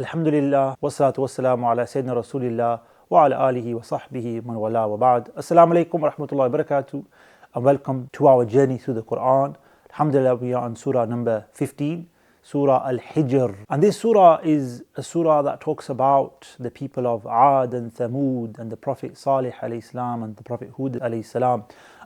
Alhamdulillah, wassalatu wassalamu ala Sayyidina Rasulillah wa ala alihi wa sahbihi man wala wa ba'd. Assalamu alaikum wa rahmatullahi wa barakatuh, and welcome to our journey through the Quran. Alhamdulillah, we are on Surah number 15, Surah Al-Hijr. And this surah is a surah that talks about the people of Ad and Thamud and the Prophet Salih alayhi salam and the Prophet Hud alayhi salam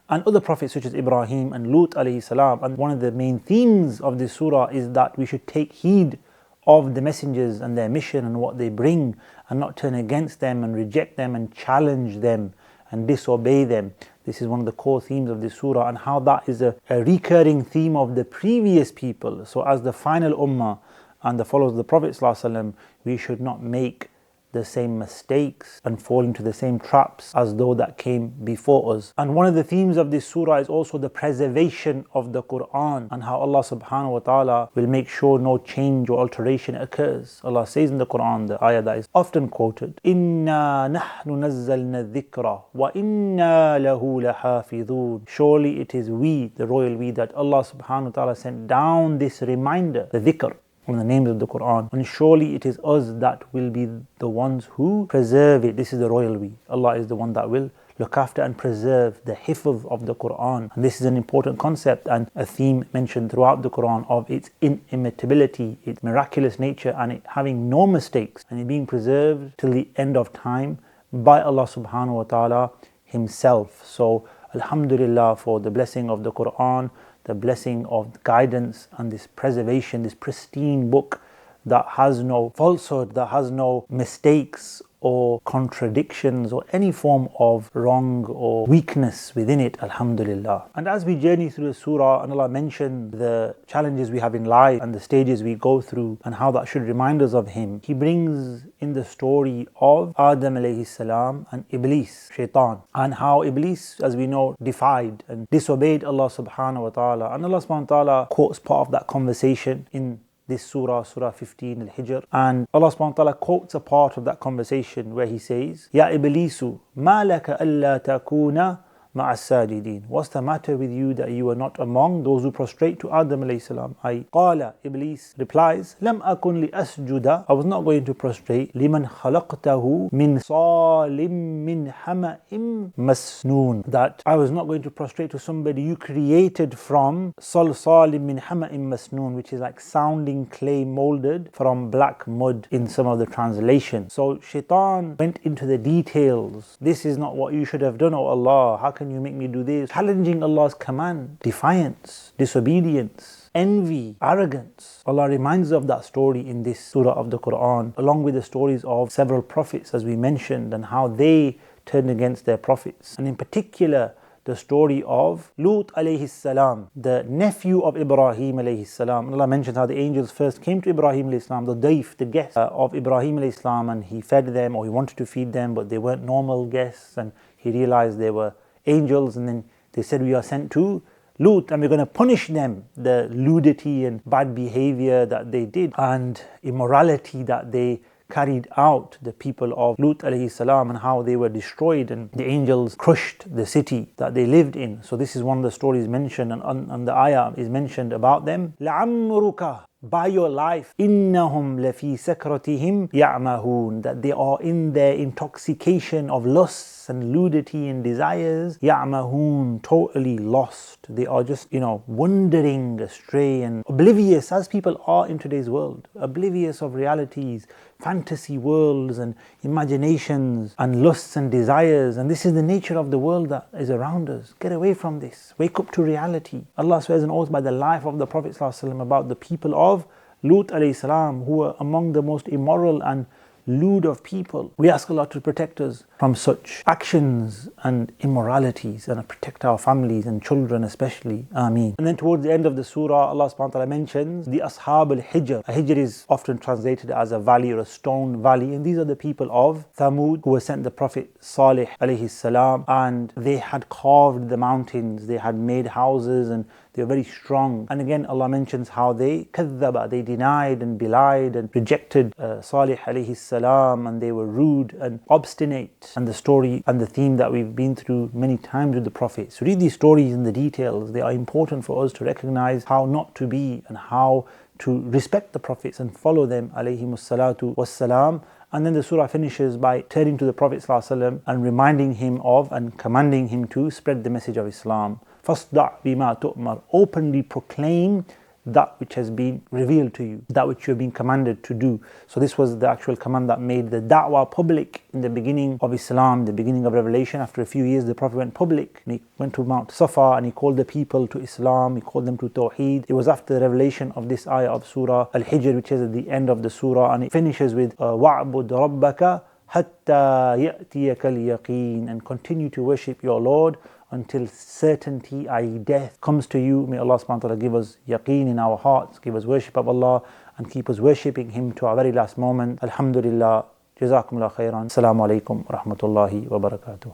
and other prophets such as Ibrahim and Lut alayhi salam. And one of the main themes of this surah is that we should take heed of the messengers and their mission and what they bring, and not turn against them and reject them and challenge them and disobey them. This is one of the core themes of this surah, and how that is a recurring theme of the previous people. So as the final ummah and the followers of the Prophet ﷺ, we should not make the same mistakes and fall into the same traps as though that came before us. And one of the themes of this surah is also the preservation of the Quran, and how Allah subhanahu wa ta'ala will make sure no change or alteration occurs. Allah says in the Quran, the ayah that is often quoted, "Inna nahnu nazzalna dhikra wa inna lahu lahafidhun." Surely it is we, the royal we, that Allah subhanahu wa ta'ala sent down this reminder, the dhikr, from the names of the Quran, and surely it is us that will be the ones who preserve it. This is the royal we. Allah is the one that will look after and preserve the hifz of the Quran. And this is an important concept and a theme mentioned throughout the Quran of its inimitability, its miraculous nature, and it having no mistakes, and it being preserved till the end of time by Allah subhanahu wa ta'ala Himself. So Alhamdulillah for the blessing of the Quran, the blessing of guidance and this preservation, this pristine book that has no falsehood, that has no mistakes or contradictions or any form of wrong or weakness within it. Alhamdulillah. And as we journey through the surah, and Allah mentioned the challenges we have in life and the stages we go through and how that should remind us of Him, He brings in the story of Adam alayhi salam and Iblis, Shaitan, and how Iblis, as we know, defied and disobeyed Allah subhanahu wa ta'ala. And Allah subhanahu wa ta'ala quotes part of that conversation in this surah, Surah 15, Al-Hijr. And Allah subhanahu wa ta'ala quotes a part of that conversation where He says, "Ya Iblisu, ma laka alla takuna ma'a sajidin." What's the matter with you that you are not among those who prostrate to Adam alayhi salam? Qala, Iblis replies, "Lam akun li asjuda." I was not going to prostrate. "Liman khalaqtahu min salim min hama'im masnoon." That I was not going to prostrate to somebody you created from salim min hama'im masnoon, which is like sounding clay molded from black mud in some of the translations. So Shaitan went into the details. This is not what you should have done, O Allah. How can you make me do this? Challenging Allah's command, defiance, disobedience, envy, arrogance. Allah reminds us of that story in this surah of the Quran, along with the stories of several prophets, as we mentioned, and how they turned against their prophets. And in particular, the story of Lut alayhi salam, the nephew of Ibrahim alayhi salam. Allah mentions how the angels first came to Ibrahim alayhi salam, the daif, the guests of Ibrahim alayhi salam, and he fed them, or he wanted to feed them, but they weren't normal guests, and he realized they were angels, and then they said, "We are sent to Lut and we're going to punish them." The nudity and bad behavior that they did and immorality that they carried out, the people of Lut alayhi salam, and how they were destroyed and the angels crushed the city that they lived in. So this is one of the stories mentioned, and the ayah is mentioned about them. لَعَمْرُكَ, by your life, innahum lafi sakratihim ya'mahun, that they are in their intoxication of lusts and nudity and desires, ya'mahun, totally lost. They are just, wandering astray and oblivious, as people are in today's world, oblivious of realities, fantasy worlds and imaginations and lusts and desires. And this is the nature of the world that is around us. Get away from this. Wake up to reality. Allah swears an oath by the life of the Prophet ﷺ about the people of Lut alayhi salam, who were among the most immoral and lewd of people. We ask Allah to protect us from such actions and immoralities, and protect our families and children especially. Ameen. And then towards the end of the surah, Allah subhanahu wa ta'ala mentions the Ashab al-Hijr. A Hijr is often translated as a valley or a stone valley, and these are the people of Thamud who were sent the Prophet Salih alayhi salam, and they had carved the mountains, they had made houses, and they were very strong. And again Allah mentions how they kadhaba, they denied and belied and rejected Salih alayhi salam, and they were rude and obstinate. And the story and the theme that we've been through many times with the Prophet. So read these stories in the details. They are important for us to recognize how not to be and how to respect the Prophets and follow them, alayhimus salatu wassalam. And then the surah finishes by turning to the Prophet ﷺ and reminding him of and commanding him to spread the message of Islam. فَاصْدَعْ بِمَا تُؤْمَرْ. Openly proclaim that which has been revealed to you, that which you have been commanded to do. So this was the actual command that made the da'wah public in the beginning of Islam, the beginning of revelation. After a few years, the Prophet went public and he went to Mount Safa and he called the people to Islam, he called them to Tawheed. It was after the revelation of this ayah of Surah Al-Hijr, which is at the end of the surah, and it finishes with وَعْبُدْ رَبَّكَ حَتَّى يَأْتِيَكَ الْيَقِينَ, and continue to worship your Lord until certainty, i.e. death, comes to you. May Allah subhanahu wa ta'ala give us yaqeen in our hearts, give us worship of Allah, and keep us worshipping Him to our very last moment. Alhamdulillah. Jazakumullah khairan. Assalamu alaikum wa rahmatullahi wa barakatuh.